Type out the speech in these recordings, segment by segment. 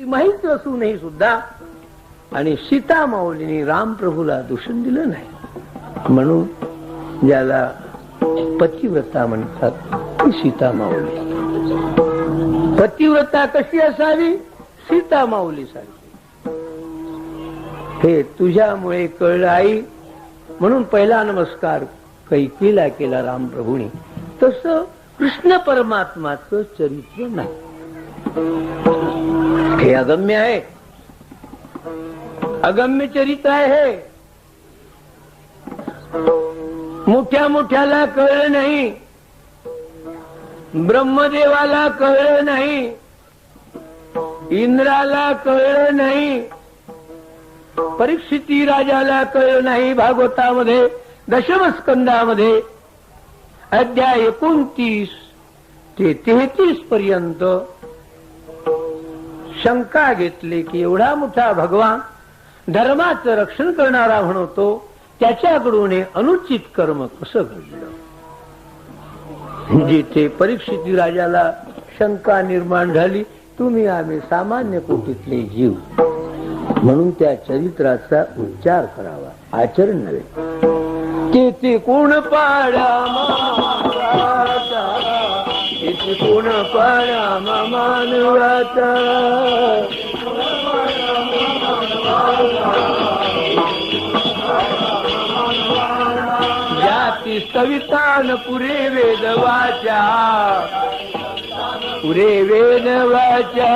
माहीत असूनही सुद्धा आणि सीता माऊलीने रामप्रभूला दूषण दिलं नाही, म्हणून ज्याला पतिव्रता म्हणतात ती सीता माऊली. पतिव्रता कशी असावी? सीता माऊली सारखी. हे तुझ्यामुळे कळलं आई, म्हणून पहिला नमस्कार कैकेयीला केला रामप्रभूने. तसं कृष्ण परमात्माचं चरित्र नाही. हे अगम्य आहे, अगम्य चरित्र आहे. हे मोठ्या मोठ्याला कळलं नाही, ब्रह्मदेवाला कळलं नाही, इंद्राला कळलं नाही, परीक्षिती राजाला कळलं नाही. भागवतामध्ये दशमस्कंदामध्ये अध्याय 29 ते 33 पर्यंत शंका घेतली की एवढा मोठा भगवान धर्माचं रक्षण करणारा म्हणतो, त्याच्याकडून अनुचित कर्म कसं घडलं. जिथे परीक्षिती राजाला शंका निर्माण झाली, तुम्ही आम्ही सामान्य कोटीतले जीव, म्हणून त्या चरित्राचा उच्चार करावा, आचरण नव्हे. तेथे कोण पाडा मानवाचा, तेथे कोण पाडा मानवाचा, जाती सवितान पुरे वेद वाचा, पुरे वेद वाचा.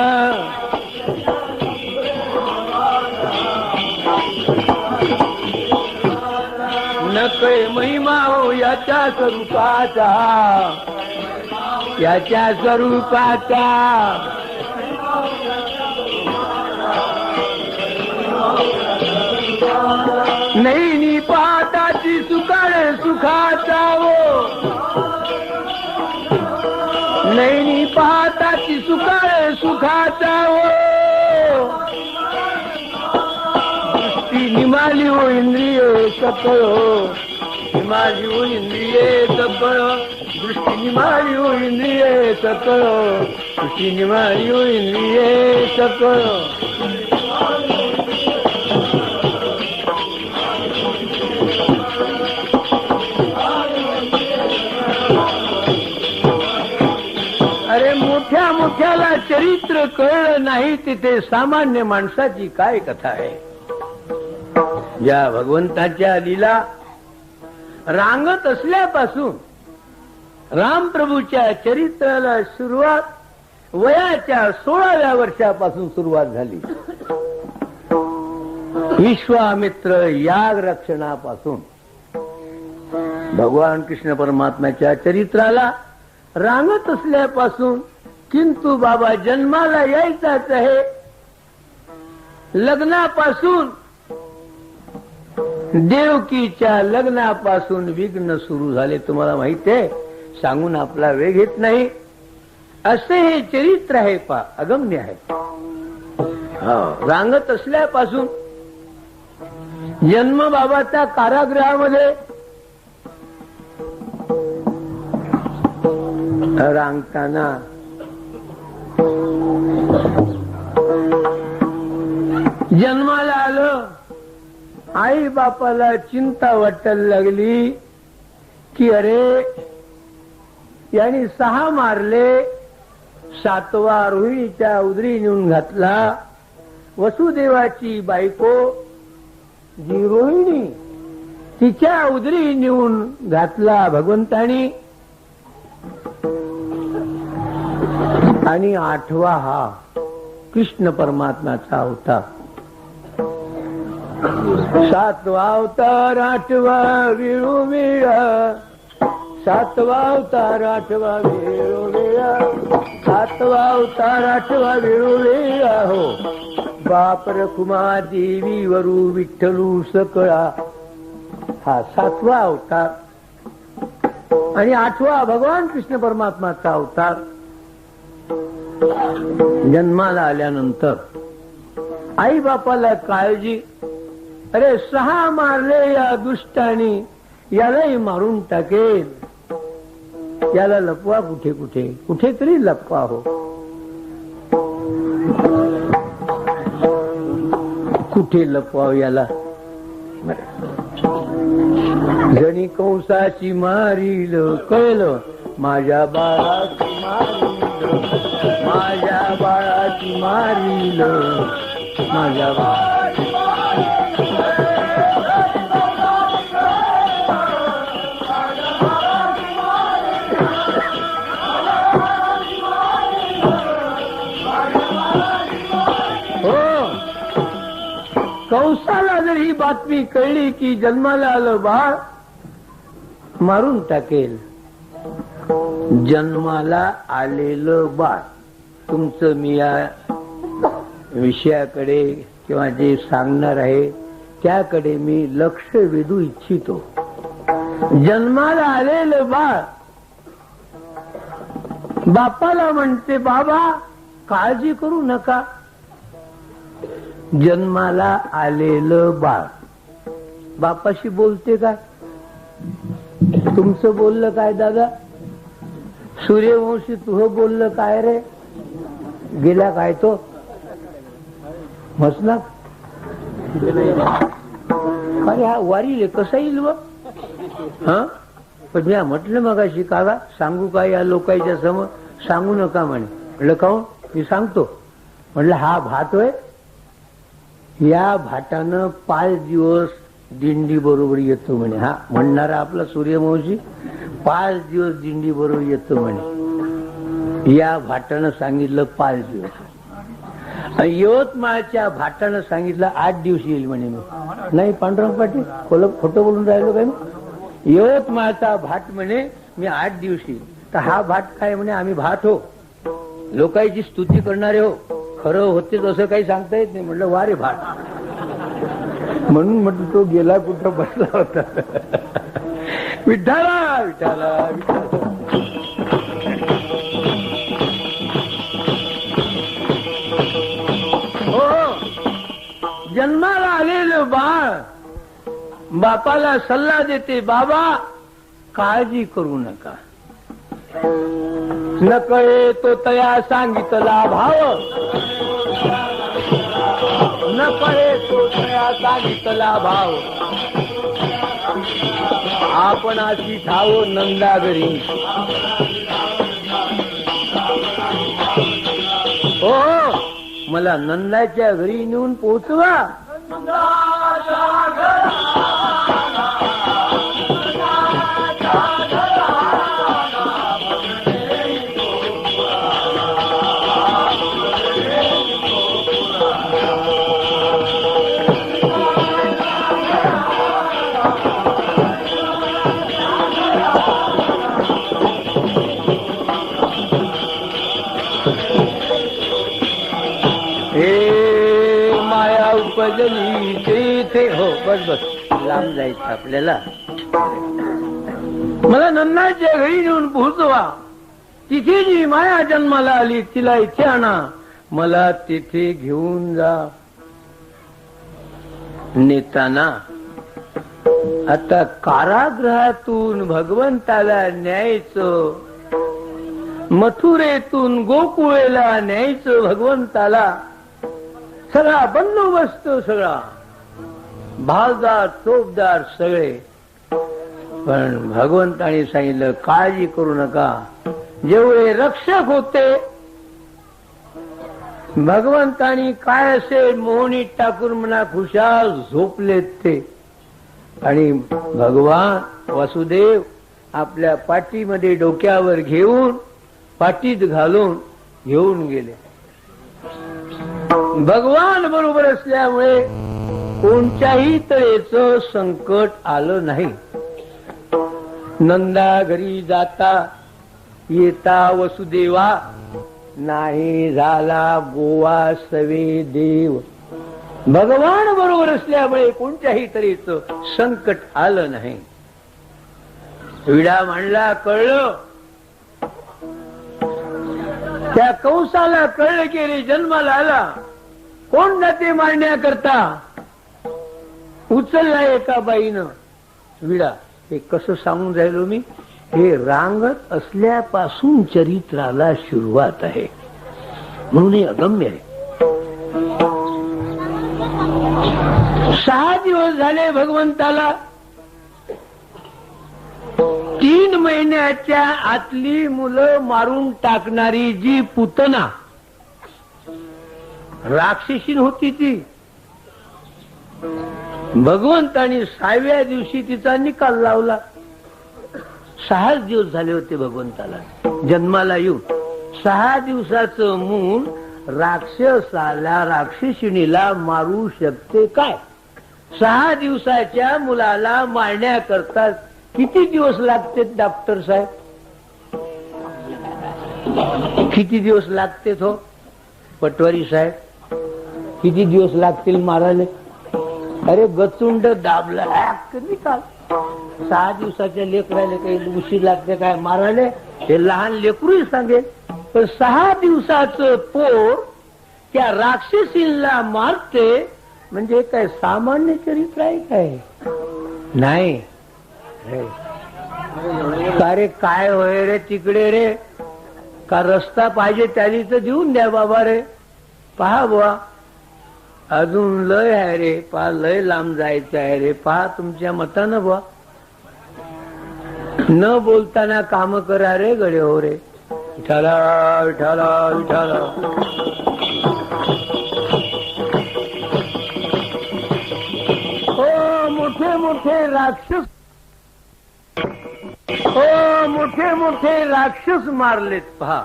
नकळे महिमा हो याच्या स्वरूपाचा, याच्या स्वरूपाचा. नाही पाहताची सुकाळ सुखाचा हो, नाही पाहताची सुकाळ सुखाचा हो. दृष्टी निमाली हो इंद्रिय सकळ, निमाली हो इंद्रिय सकळ, दृष्टी निमाली हो इंद्रिय सकळ, दृष्टी निमाली हो इंद्रिय सकळ. अरे मोठ्या मोठ्याला चरित्र कळलं नाही, तिथे सामान्य माणसाची काय कथा आहे. ज्या भगवंताच्या लीला रांगत असल्यापासून रामप्रभूच्या चरित्राला सुरुवात वयाच्या 16व्या वर्षापासून सुरुवात झाली. विश्वामित्र याग रक्षणापासून भगवान कृष्ण परमात्म्याच्या चरित्राला रांगत असल्यापासून, किंतु बाबा जन्माला यायचाच आहे. लग्नापासून, देवकीच्या लग्नापासून विघ्न सुरू झाले. तुम्हाला माहित आहे, सांगून आपला वेळ घेत नाही. असे हे चरित्र आहे, पा अगम्य आहे. रांगत असल्यापासून जन्म बाबाच्या कारागृहामध्ये रांगताना जन्माला आलं. आई बापाला चिंता वाटायला लागली की अरे यांनी 6 मारले, 7वा रोहिणीच्या उदरी नेऊन घातला. वसुदेवाची बायको जी रोहिणी, तिच्या उदरी नेऊन घातला भगवंतानी. आणि 8वा हा कृष्ण परमात्म्याचा अवतार. 7वा अवतार 8वा वेळोवेळा, 7वा अवतार 8वा वेळोवेळा, 7वा अवतार 8वा वेळोवेळा हो. बाप रखुमा देवी वरू विठ्ठलू सकळा, हा 7वा अवतार. आणि 8वा भगवान कृष्ण परमात्माचा अवतार. जन्माला आल्यानंतर आई बापाला काळजी, अरे 6 मारले या दुष्टानी, यालाही मारून टाकेल, याला लपवा कुठे कुठे, कुठेतरी लपवा हो. कुठे लपवाव याला. जणी कंसाची मारील कळलं माझ्या बाळाची मारील, माझ्या बाळाची मारील, माझ्या बाळाची. कंसाला जर ही बातमी कळली की जन्माला आलं बाळ मारून टाकेल. जन्माला आलेलं बाळ तुमचं मी या विषयाकडे किंवा जे सांगणार आहे त्याकडे मी लक्ष वेधू इच्छितो. जन्माला आलेलं बाळ बापाला म्हणते बाबा काळजी करू नका. जन्माला आलेलं बाळ बापाशी बोलते काय? तुमचं बोललं काय दादा? सूर्यवंशी तुझं बोललं काय रे? गेला काय तो म्हसना अरे हा वारीले कसा येईल व? हा पण मी म्हटलं मग शिकावा सांगू का या लोकांच्या समोर? सांगू नका म्हणे. म्हटलं काहून? मी सांगतो. म्हटलं हा भात होय, या भाटानं 5 दिवस दिंडी बरोबर येतो म्हणे. हा म्हणणारा आपला सूर्यवंशी 5 दिवस दिंडी बरोबर येतो म्हणे. या भाटानं सांगितलं 5 दिवस. यवतमाळच्या भाटानं सांगितलं 8 दिवस येईल म्हणे. मी नाही पांडुरंग पाटील खोटं बोलून राहिलो काय? यवतमाळचा भाट म्हणे मी 8 दिवस येईल. तर हा भाट काय म्हणे आम्ही भाट हो, लोकांची स्तुती करणारे हो, खरं होते असं काही सांगता येत नाही. म्हटलं वा रे भाट. म्हणून म्हटलं तो गेला कुठं बसला होता. विठ्ठला विठ्ठला विठ्ठला. हो जन्माला आलेलं बाळ बापाला सल्ला देते बाबा काळजी करू नका. न कळे तो तया सांगितला भाव, न कळे तो तया सांगितला भाव. आपण अशी ठाव नंदागरी. हो मला नंदाच्या घरी नेऊन पोहोचवा. ते हो बस बस लांब जायचं आपल्याला. मला नंदाच्या घरी नेऊन पोहोचवा. तिथे जी माया जन्माला आली तिला इथे आणा, मला तिथे घेऊन जा. नेताना आता कारागृहातून भगवंताला न्यायचं, मथुरेतून गोकुळेला न्यायचं भगवंताला. सगळा बंदोबस्त, सगळा भालदार चोपदार सगळे. पण भगवंताने सांगितलं काळजी करू नका. जेवढे रक्षक होते भगवंतानी काय असेल मोहनीत टाकून म्हणा खुशाल झोपलेत ते. आणि भगवान वासुदेव आपल्या पाठीमध्ये डोक्यावर घेऊन पाठीत घालून घेऊन गेले. भगवान बरोबर असल्यामुळे कोणत्याही तऱ्हेचं संकट आलं नाही. नंदा घरी जाता येता वसुदेवा नाही झाला गोवा सवे देव. भगवान बरोबर असल्यामुळे कोणत्याही तऱ्हेचं संकट आलं नाही. विडा मांडला कळलं. त्या कंसाला कळलं की रे जन्माला आला. कोण जाते मारण्याकरता? उचलला एका बाईनं विडा. हे कसं सांगून राहिलो मी? हे रांगत असल्यापासून चरित्राला सुरुवात आहे म्हणून हे अगम्य आहे. 6 दिवस झाले भगवंताला 3 महिन्याच्या आतली मुलं मारून टाकणारी जी पुतना राक्षसीन होती ती भगवंतानी 6व्या दिवशी तिचा निकाल लावला. 6 दिवस झाले होते भगवंताला जन्माला येऊन. 6 दिवसाचं मूल राक्षसाला राक्षसिणीला मारू शकते काय? 6 दिवसाच्या मुलाला मारण्याकरता किती दिवस लागते डॉक्टर साहेब? किती दिवस लागते हो पटवारी साहेब? किती दिवस लागतील मारायला? अरे गचुंड दाबला निकाल. 6 दिवसाच्या लेकराले काही उशीर लागते काय मारायला? हे लहान लेकरूही सांगेल. पण 6 दिवसाचं पोर त्या राक्षसीला मारते म्हणजे काय सामान्य चरित्र आहे काय? नाही. का रे काय होय रे तिकडे रे? का रस्ता पाहिजे त्याने तर देऊन द्या बाबा रे. पहा बुवा अजून लय आहे रे. पहा लय लांब जायचं आहे रे. पहा तुमच्या मतानं बुवा. न बोलताना काम करा रे गडे हो रे. विठाला विठाला विठाला. ओ मोठे मोठे राक्षस, ओ मोठे मोठे राक्षस मारलेत. पहा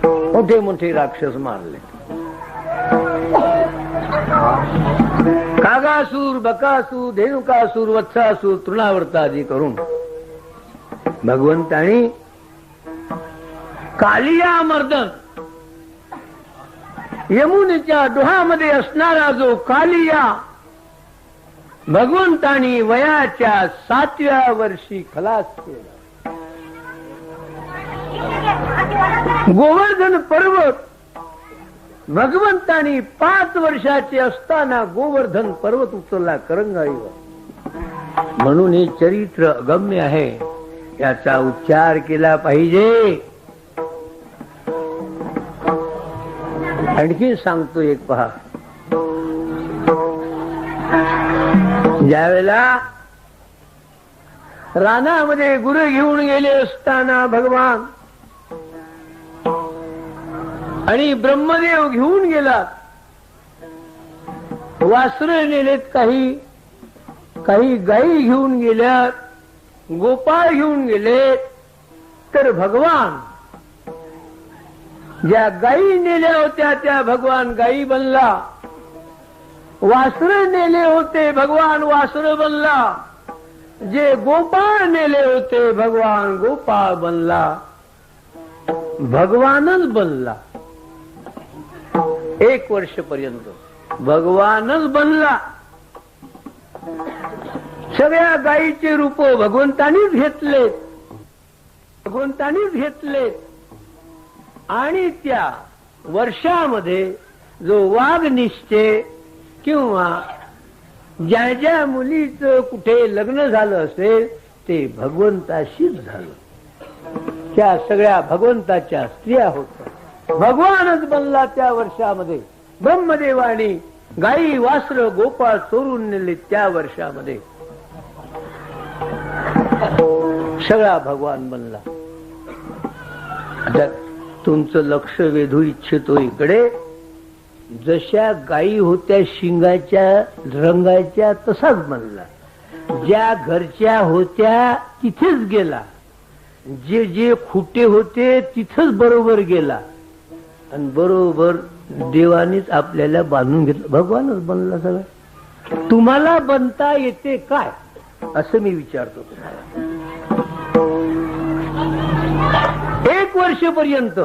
मोठे मोठे राक्षस मारलेत. कागासूर, बकासूर, धेनुकासूर, वत्सासूर, तृणावर्तादी करून भगवंतानी कालिया मर्दन यमुनेच्या डोहामध्ये असणारा जो कालिया भगवंतानी वयाच्या 7व्या वर्षी खलास केला. गोवर्धन पर्वत भगवंतानी 5 वर्षाचे असताना गोवर्धन पर्वत उचलला करंगाळीवर. म्हणून हे चरित्र अगम्य आहे. याचा उच्चार केला पाहिजे. आणखी सांगतो एक पहा. ज्यावेळेला रानामध्ये गुरे घेऊन गेले असताना भगवान आणि ब्रह्मदेव घेऊन गेला. वासरे नेलेत, काही गायी घेऊन गेल्यात, गोपाळ घेऊन गेले. तर भगवान ज्या गायी नेल्या होत्या त्या भगवान गायी बनला. वासरे नेले होते भगवान वासर बनला. जे गोपाळ नेले होते भगवान गोपाळ बनला. भगवानच बनला. 1 वर्षपर्यंत भगवानच बनला. सगळ्या गायीचे रूप भगवंतानीच घेतलेत. भगवंतानीच घेतलेत. आणि त्या वर्षामध्ये जो वाघ निश्चय किंवा ज्या ज्या मुलीचं कुठे लग्न झालं असेल ते भगवंताशीच झालं. त्या सगळ्या भगवंताच्या स्त्रिया होत्या. भगवानच बनला त्या वर्षामध्ये. ब्रह्मदेवानी गाई वासर गोपाळ चोरून नेले त्या वर्षामध्ये. सगळा भगवान बनला. आता तुमचं लक्ष वेधू इच्छितो इकडे. जशा गायी होत्या शिंगाच्या रंगाच्या तसाच बनला. ज्या घरच्या होत्या तिथेच गेला. जे जे खुटे होते तिथंच बरोबर गेला. आणि बरोबर देवानीच आपल्याला बांधून घेतलं. भगवानच बनला सगळं. तुम्हाला बनता येते काय असं मी विचारतो तुम्हाला. 1 वर्षपर्यंत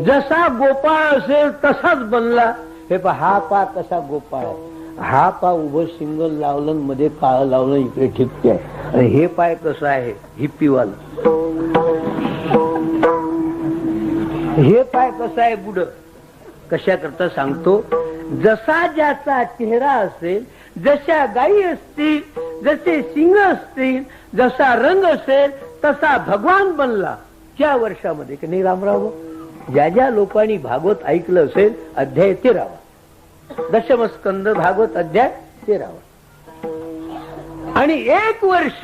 जसा गोपाळ असेल तसाच बनला. हे पहा हा पा कसा गोपाळ आहे. हा पा उभं शिंगल लावलं मध्ये काळ लावलं इकडे ठिपके आहे. आणि हे पाय कसं आहे हिप्पीवाल. हे पाय कसं आहे बुड. कशा करता सांगतो. जसा ज्याचा चेहरा असेल, जशा गायी असतील, जसे सिंग असतील, जसा रंग असेल तसा भगवान बनला त्या वर्षामध्ये. की नाही रामराव? ज्या ज्या लोकांनी भागवत ऐकलं असेल अध्याय 13 दशमस्कंद भागवत अध्याय 13. आणि 1 वर्ष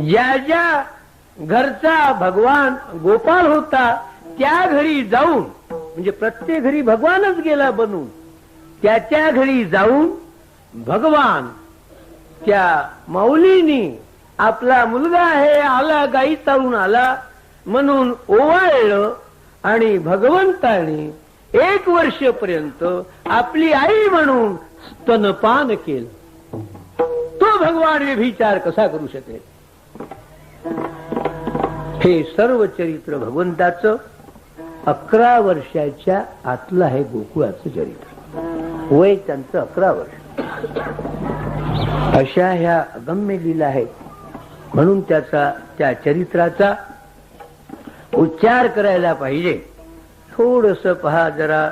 ज्या ज्या घरचा भगवान गोपाल होता त्या घरी जाऊन, म्हणजे प्रत्येक घरी भगवानच गेला बनून, त्याच्या घरी जाऊन भगवान त्या माऊलीनी आपला मुलगा आहे आला, गाई चालून आला म्हणून ओवाळलं आणि भगवंताने 1 वर्षपर्यंत आपली आई म्हणून स्तनपान केलं. तो भगवान व्यभिचार कसा करू शकेल? हे सर्व चरित्र भगवंताचं 11 वर्षाच्या आतलं आहे गोकुळाचं चरित्र. वय त्यांचं 11 वर्ष. अशा ह्या अगम्य लीला आहेत. म्हणून त्या चरित्राचा उच्चार करायला पाहिजे. थोडस पहा, जरा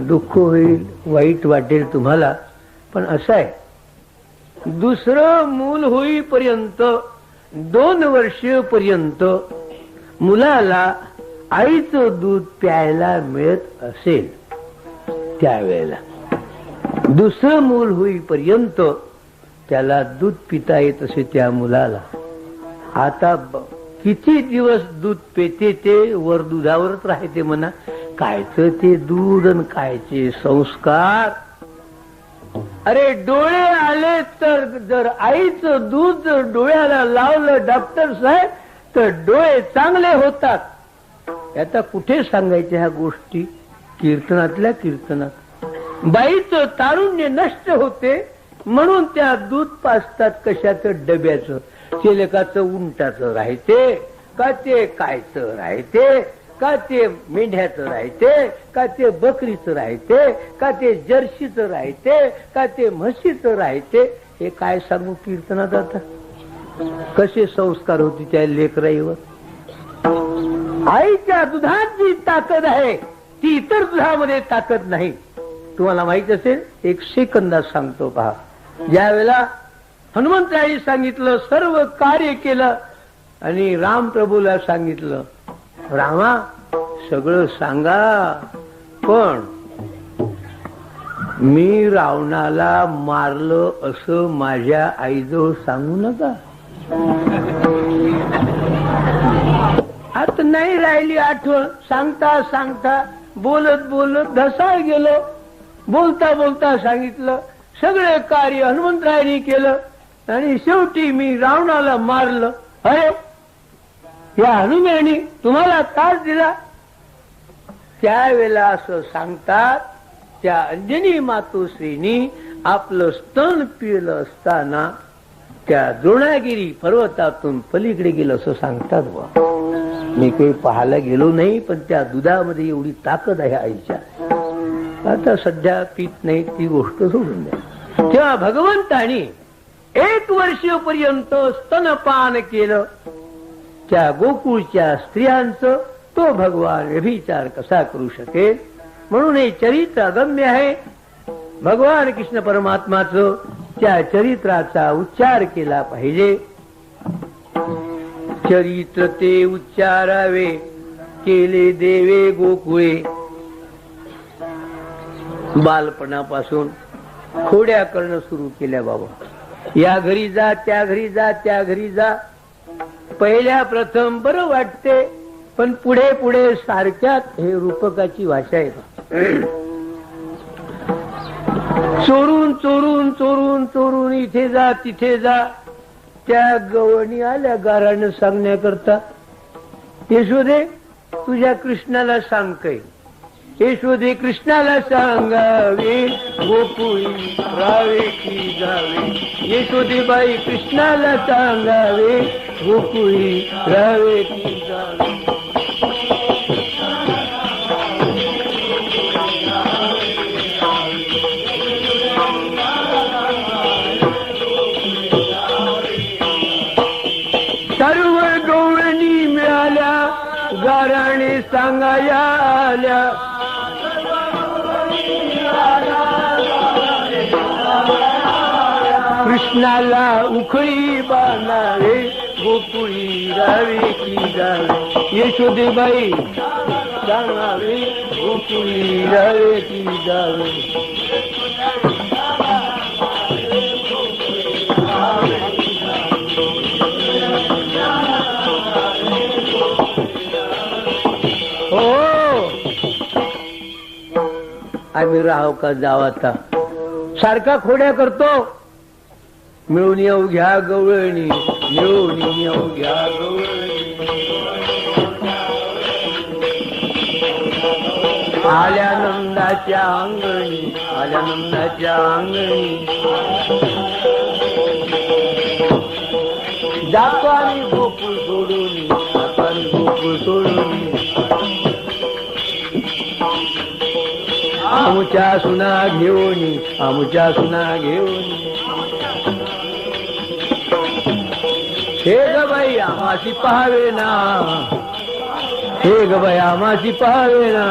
दुःख होईल, वाईट वाटेल तुम्हाला, पण असं आहे, दुसरं मूल होईपर्यंत 2 वर्षपर्यंत मुलाला आईचं दूध प्यायला मिळत असेल, त्यावेळेला दुसरं मूल होईपर्यंत त्याला दूध पिता येत असे त्या मुलाला. आता किती दिवस दूध पेते ते वर दुधावरच राहते म्हणा. कायचं ते दूध आणि कायचे संस्कार. अरे डोळे आले तर जर आईचं दूध जर डोळ्याला लावलं डॉक्टर साहेब तर डोळे चांगले होतात. आता कुठे सांगायच्या ह्या गोष्टी? कीर्तनातल्या कीर्तनात. बाईचं तारुण्य नष्ट होते म्हणून त्या दूध पाजतात कशाचं? डब्याचं, शेलकाचं, उंटाचं राहते का, ते कायचं राहते का, ते मेंढ्याचं राहते का, ते बकरीचं राहते का, ते जर्शीचं राहते का, ते म्हशीचं राहते. हे काय सांगू कीर्तनात? आता कसे संस्कार होते त्या लेकराईवर. आईच्या दुधात जी ताकद आहे ती इतर दुधामध्ये ताकद नाही. तुम्हाला माहित असेल, 1 सेकंदात सांगतो पहा. ज्या वेळेला हनुमंतरायांनी सांगितलं, सर्व कार्य केलं आणि राम प्रभूला सांगितलं, रामा सगळं सांगा पण मी रावणाला मारलं असं माझ्या आईजवळ सांगू नका. आता नाही राहिली आठवण. सांगता सांगता बोलत बोलत ढसाळ गेलो. बोलता बोलता सांगितलं. सगळे कार्य हनुमंतरायांनी केलं आणि शेवटी मी रावणाला मारलं. अरे या हनुमानी तुम्हाला त्रास दिला. त्यावेळेला असं सांगतात, त्या अंजनी मातोश्रीनी आपलं स्तन पिळलं असताना त्या द्रोणागिरी पर्वतातून पलीकडे गेलं असं सांगतात. मी काही पाहायला गेलो नाही, पण त्या दुधामध्ये एवढी ताकद आहे आईच्या. आता सध्या पीत नाही, ती गोष्ट सोडून द्या. तेव्हा भगवंतानी 1 वर्षपर्यंत स्तनपान केलं त्या गोकुळच्या स्त्रियांचं. तो भगवान व्यभिचार कसा करू शकेल? म्हणून हे चरित्र अगम्य आहे. भगवान कृष्ण परमात्माचं त्या चरित्राचा उच्चार केला पाहिजे. चरित्र ते उच्चारावे केले देवे गोकुळे. बालपणापासून खोड्या करणं सुरू केल्या. बाबा या घरी जा, त्या घरी जा, त्या घरी जा. पहिल्या प्रथम बरं वाटते, पण पुढे पुढे सारख्यात हे रूपकाची भाषा आहे. चोरून चोरून चोरून चोरून इथे जा तिथे जा. त्या गवणी आल्या गारानं सांगण्याकरता, यशोदे तुझ्या कृष्णाला सांग. काही यशोदे कृष्णाला सांगावे गोकुळी रावे की जावे. यशोदेबाई कृष्णाला सांगावे गोकुळी रावे की जावे. सर्व गौरणी मिळाल्या गाराणे सांगाया आल्या. कृष्णाला उखळी बांधावे गोकुळी रावे की जावे. यशोदेबाई सांगावे गोकुळी जावे ती जावे. हो आम्ही राहाव का जाव आता सारखा खोड्या करतो. मिळून येऊ घ्या गवळणी मिळून येऊ घ्या गवळणी. आल्या नंदाच्या अंगणी आल्या नंदाच्या अंगणी. जातो आम्ही गोकुळ सोडून जातो आम्ही गोकुळ सोडून. आमुच्या सुना घेऊन आमुच्या सुना घेऊन. हे ग बाई आमाशी पाहावे ना हे ग बाई आमाशी पाहावे ना.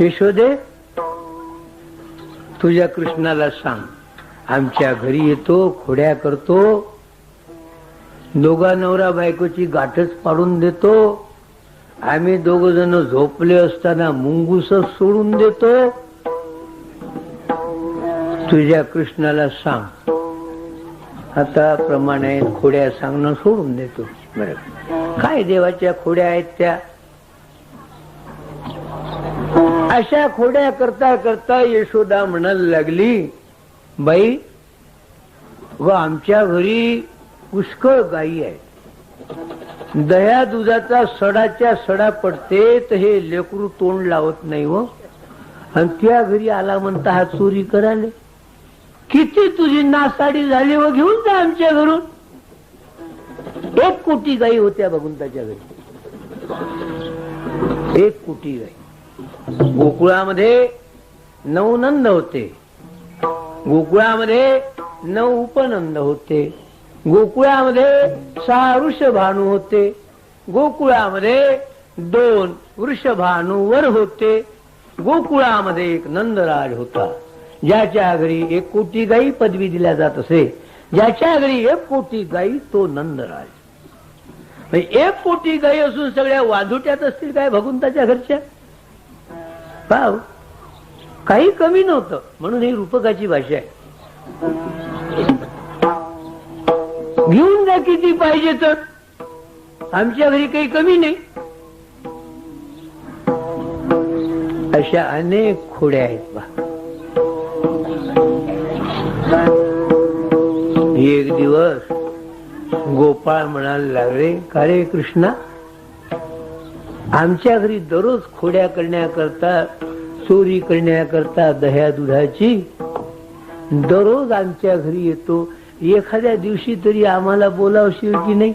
यशोदे तुझ्या कृष्णाला सांग आमच्या घरी येतो खोड्या करतो. दोघा नवरा बायकोची गाठच पाडून देतो. आम्ही दोघ जण झोपले असताना मुंगूस सोडून देतो. तुझ्या कृष्णाला सांग आता प्रमाणे खोड्या सांगणं सोडून देतो. बरं काय देवाच्या खोड्या आहेत त्या. अशा खोड्या करता करता यशोदा म्हणायला लागली बाई व आमच्या घरी पुष्कळ गायी आहेत. दह्या दुधाचा सडाच्या सडा पडते तर हे लेकरू तोंड लावत नाही व. आणि त्या घरी आला म्हणता हा चोरी करायला. किती तुझी नासाडी झाली व घेऊन जा आमच्या घरून. 1 कोटी गायी होत्या बघून त्याच्या घरी 1 कोटी गायी. गोकुळामध्ये 9 नंद होते. गोकुळामध्ये 9 उपनंद होते. गोकुळामध्ये 6 वृषभानू होते. गोकुळामध्ये 2 वृषभानूवर होते. गोकुळामध्ये 1 नंदराज होता ज्याच्या घरी 1 कोटी गायी पदवी दिल्या जात असे. ज्याच्या घरी 1 कोटी गायी तो नंदराज. 1 कोटी गायी असून सगळ्या वाधुट्यात असतील काय भगवंताच्या घरच्या. पाव काही कमी नव्हतं म्हणून ही रूपकाची भाषा आहे. घेऊन जा किती पाहिजे तर आमच्या घरी काही कमी नाही. अशा अनेक खोड्या आहेत बा. एक दिवस गोपाळ म्हणायला लागले का रे कृष्णा आमच्या घरी दररोज खोड्या करण्याकरता चोरी करण्याकरता दह्या दुधाची दररोज आमच्या घरी येतो. एखाद्या दिवशी तरी आम्हाला बोलावशील की नाही.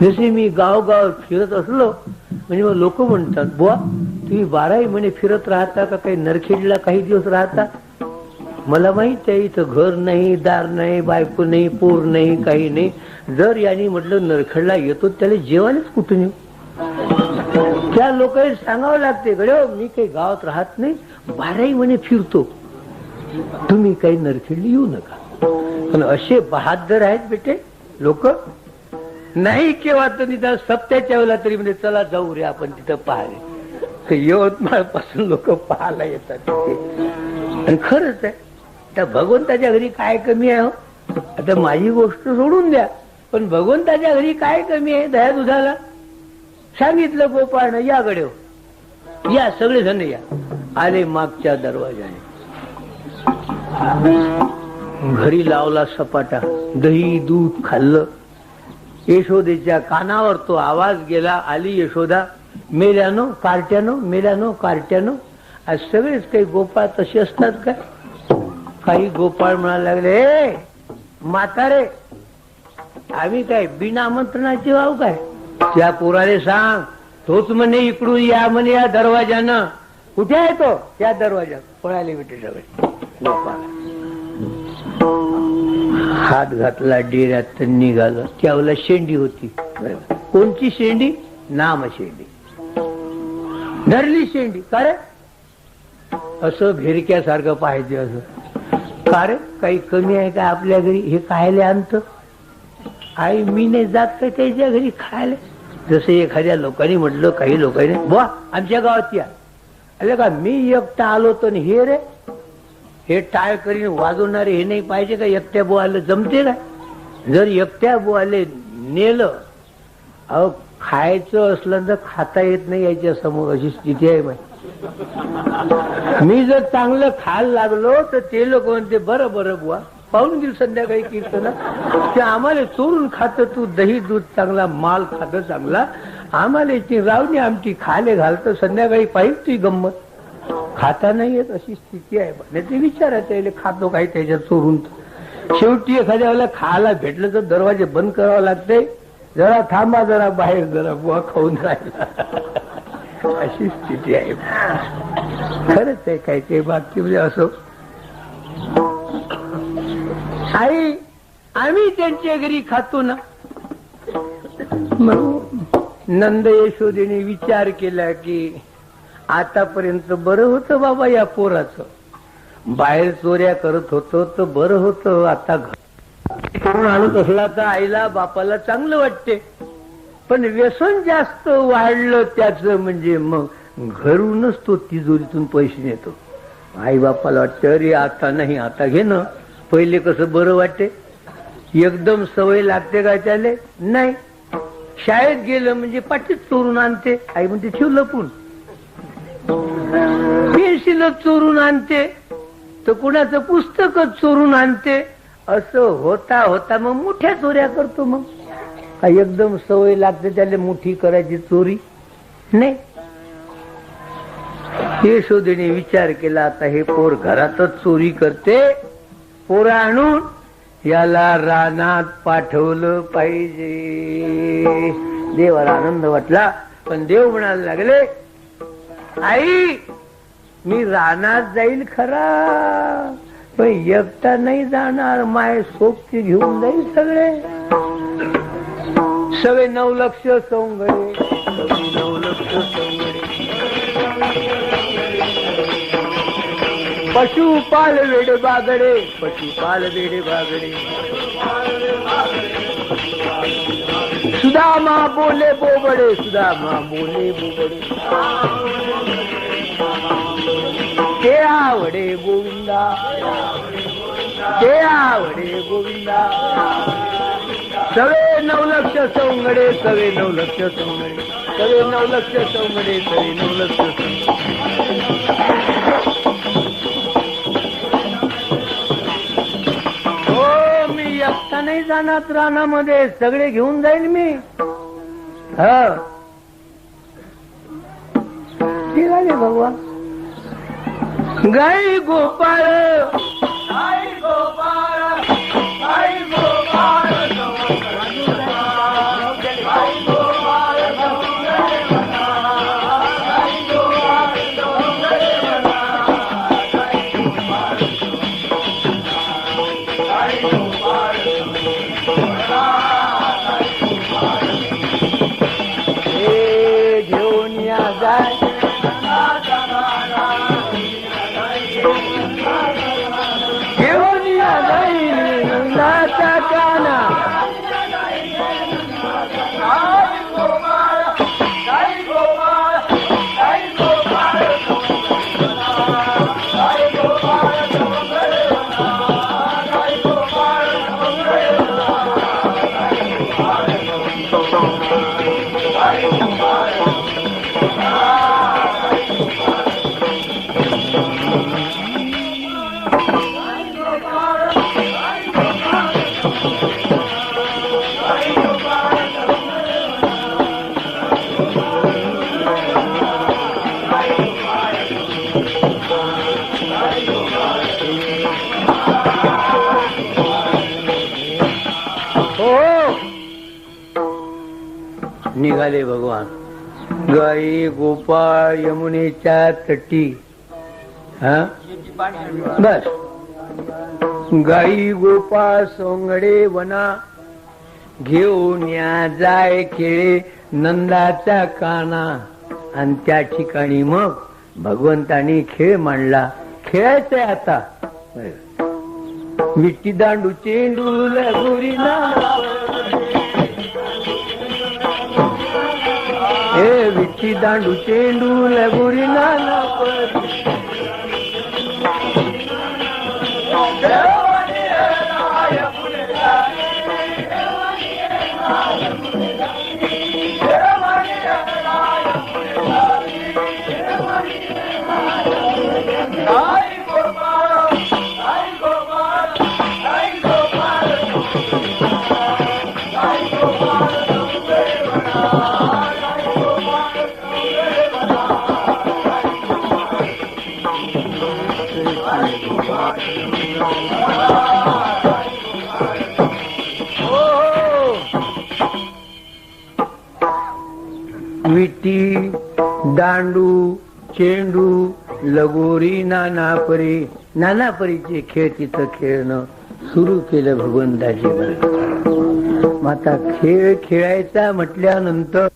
जसे मी गावगाव फिरत असलो म्हणजे मग लोक म्हणतात बुवा तुम्ही 12ही महिने फिरत राहता का काही नरखेडला काही दिवस राहता. मला माहित आहे इथं घर नाही दार नाही बायको नाही पोर नाही काही नाही. जर यांनी म्हटलं नरखेडला येतो त्याला जेवायलाच कुठून येऊ. त्या लोकांना सांगावं लागते गड्या मी काही गावात राहत नाही 12ही महिने फिरतो तुम्ही काही नरखेडली येऊ नका. पण असे बहादर आहेत बेटे लोक. नाही केव्हा तर निदान सप्त्याच्या वेळेला तरी म्हणजे चला जाऊ रे आपण तिथं पाहायला. यवतमाळ पासून लोक पाहायला येतात तिथे. आणि खरंच आहे त्या भगवंताच्या घरी काय कमी आहे. आता माझी गोष्ट सोडून द्या पण भगवंताच्या घरी काय कमी आहे दह्या दुधाला. सांगितलं गोपाळनं या गड्यो या सगळे जण या. आले मागच्या दरवाजाने. घरी लावला सपाटा दही दूध खाल्लं. यशोदेच्या कानावर तो आवाज गेला. आली यशोदा मेल्यानो कार्ट्यानो मेल्यानो कार्ट्यानो. आज सगळेच काही गोपाळ तसे असतात काय. काही गोपाळ म्हणायला लागले म्हातारे आम्ही काय बिना आमंत्रणाचे वाहू काय. त्या पोराले सांग तोच म्हणे इकडून या म्हणे या दरवाजानं. कुठे आहे तो त्या दरवाजात. पळाले बेटे सगळे गोपाळ. हात घातला डेऱ्यात निघालं. त्यावेळेला शेंडी होती. कोणची शेंडी? नाम शेंडी. धरली शेंडी. का रे असं भिरक्यासारखं पाहिजे? असं का रे काही कमी आहे का आपल्या घरी? हे खायला आणतं आई, मी नाही जात का त्याच्या घरी खायला? जसं एखाद्या लोकांनी म्हटलं, काही लोकांनी बुवा आमच्या गावात या. अरे का मी एकटा आलो तर हे रे हे टाळ करीन वाजवणारे हे नाही पाहिजे का? एकट्या बुवाला जमते का? जर एकट्या बुवाले नेलं, अहो खायचं असलं तर खाता येत नाही याच्या समोर, अशी स्थिती आहे माहिती. मी जर चांगलं खायला लागलो तर ते लोक म्हणते बरं बरं बुवा पाहून गेल संध्याकाळी कीर्तन ते आम्हाला चोरून खातं, तू दही दूध चांगला माल खातं चांगला, आम्हाला ती रावणी आमची खायला घालतं, संध्याकाळी पाहिजे ती गंमत. खाता नाही येत अशी स्थिती आहे. नाही ते विचारायचं खातो काही त्याच्यात चोरून. शेवटी एखाद्या वेळेला खायला भेटलं तर दरवाजे बंद करावं लागते. जरा थांबा, जरा बाहेर जरा बुवा खाऊन राहिला, अशी स्थिती आहे. खरंच आहे काय ते बाकी म्हणजे असो. आई आम्ही त्यांच्या घरी खातो ना. नंद यशोदेने विचार केला की आतापर्यंत बरं होतं बाबा या पोराचं, बाहेर चोऱ्या करत होतो तर बरं होतं, आता करून आणत असला तर आईला बापाला चांगलं वाटते, पण व्यसन जास्त वाढलं त्याचं, म्हणजे मग घरूनच तो तिजोरीतून पैसे नेतो. आई बापाला वाटतं अरे आता नाही, आता घे ना. पहिले कसं बरं वाटते, एकदम सवय लागते का त्याले? नाही. शाळेत गेलं म्हणजे पाठीत चोरून आणते, आई म्हणते ठेव लपून. पेन्सिलच चोरून आणते तर कुणाचं पुस्तकच चोरून आणते. असं होता होता मग मोठ्या चोऱ्या करतो. मग काही एकदम सवय लागते त्याला मोठी करायची चोरी नाही. यशोदेने विचार केला आता हे पोर घरातच चोरी करते, पोरं आणून याला रानात पाठवलं पाहिजे. देवाला आनंद वाटला, पण देव म्हणायला लागले आई मी रानात जाईल खरा, पण एकटा नाही जाणार, माय सोबती घेऊन जाईल सगळे. सगळे 9 लक्ष सौंगडे, 9 लक्ष सौंगडे. पशुपाल वेडे बागडे, पशुपाल वेडे बागडे. सुदामा बोले बोबडे, सुदामा बोले बोबडे. ते आवडे गोविंदा, ते आवडे गोविंदा. सगळे 9 लक्ष सौंगडे, सगळे 9 लक्ष सौंगडे, सगळे 9 लक्ष सौंगडे, सगळे 9 लक्ष सौंगडे. हो मी एकटा नाही जाणार रानामध्ये, सगळे घेऊन जाईल मी. हा ठीक आहे भगवान. गाई गोपाळ, गाई गोपाळ, गाई गोपाळ, हे घेऊन या गाय घेऊन या गाई नंदाचा काना. निघाले भगवान. गाई गोपाळ यमुनेच्या तटी. हा बस गाई गोपाळ सोंगडे वना. घेऊन या जाय खेळे नंदाचा काना. आणि त्या ठिकाणी मग भगवंतानी खेळ मांडला. खेळायचंय आता. विट्टी दांडू चेंडू लगोरी नाना, हे विट्टी दांडू चेंडू लगोरी नाना विटी दांडू चेंडू लगोरी नाना परी. नाना परीचे खेळ तिथं खेळणं सुरू केलं भगवंताची. आता खेळ खेळायचा म्हटल्यानंतर